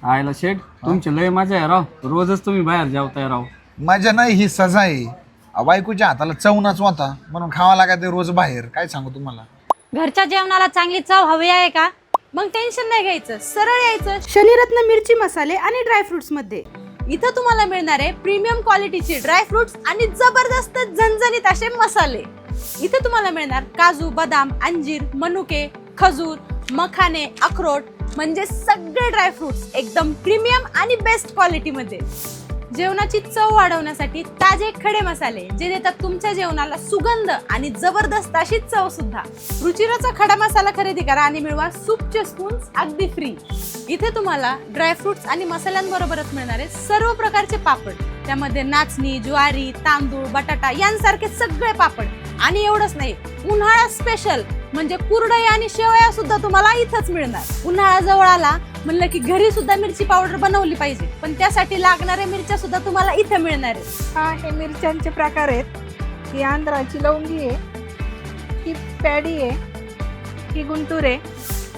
आयला शेठ तुमची लय मजा आहे राव, रोजच तुम्ही बाहेर जेवताय राव. मजा नाही, ही सजा आहे. बायकोच्या हाताला चवनाच होता म्हणून खावा लागायचं रोज बाहेर. काय सांगू तुम्हाला. घरच्या जेवणाला चांगली चव हवी आहे का? मग टेन्शन नाही घ्यायचं, सरळ यायचं शनिरत्न मिरची मसाले आणि ड्रायफ्रुट्स मध्ये. इथं तुम्हाला मिळणार आहे प्रीमियम क्वालिटीचे ड्रायफ्रुट्स आणि जबरदस्त झणझणीत असे मसाले. इथे तुम्हाला मिळणार काजू, बदाम, अंजीर, मनुके, खजूर, मखाने, अक्रोड म्हणजे सगळे ड्रायफ्रुट्स एकदम प्रीमियम आणि बेस्ट क्वालिटी मध्ये. जेवणाची चव वाढवण्यासाठी ताजे खडे मसाले जे देतात तुमच्या जेवणाला सुगंध आणि जबरदस्त अशी चव सुद्धा. रुचिराचा खडा मसाला खरेदी करा आणि मिळवा सूपचे स्पून्स अगदी फ्री. इथे तुम्हाला ड्रायफ्रुट्स आणि मसाल्यांबरोबरच मिळणारे सर्व प्रकारचे पापड, त्यामध्ये नाचणी, ज्वारी, तांदूळ, बटाटा यांसारखे सगळे पापड. आणि एवढंच नाही, उन्हाळा स्पेशल म्हणजे कुरडई आणि शेवया सुद्धा तुम्हाला इथंच मिळणार. उन्हाळा जवळ आला म्हणलं की घरी सुद्धा मिरची पावडर बनवली पाहिजे, पण त्यासाठी लागणाऱ्या मिरच्या सुद्धा तुम्हाला इथं मिळणार आहे. हे मिरच्यांचे प्रकार आहेत. ही आंध्राची लवंगी आहे, ही पॅडी आहे, ही गुंटूर आहे,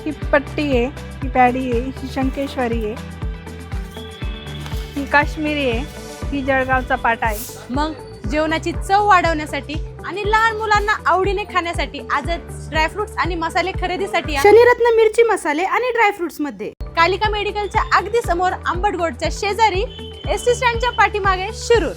ही पट्टी आहे, ही पॅडी आहे, ही शंकेश्वरी आहे, ही काश्मीरी आहे, ही जळगावचा पाटा आहे. मग जेवणाची चव वाढवण्यासाठी आणि लहान मुलांना आवडीने खाण्यासाठी आजच ड्रायफ्रुट्स आणि मसाले खरेदीसाठी या. शनिरत्न मिरची मसाले आणि ड्रायफ्रुट्स मध्ये. कालिका मेडिकलच्या अगदी समोर आंबटगोडच्या शेजारी एसटी स्टँडच्या पाठीमागे शिरूर.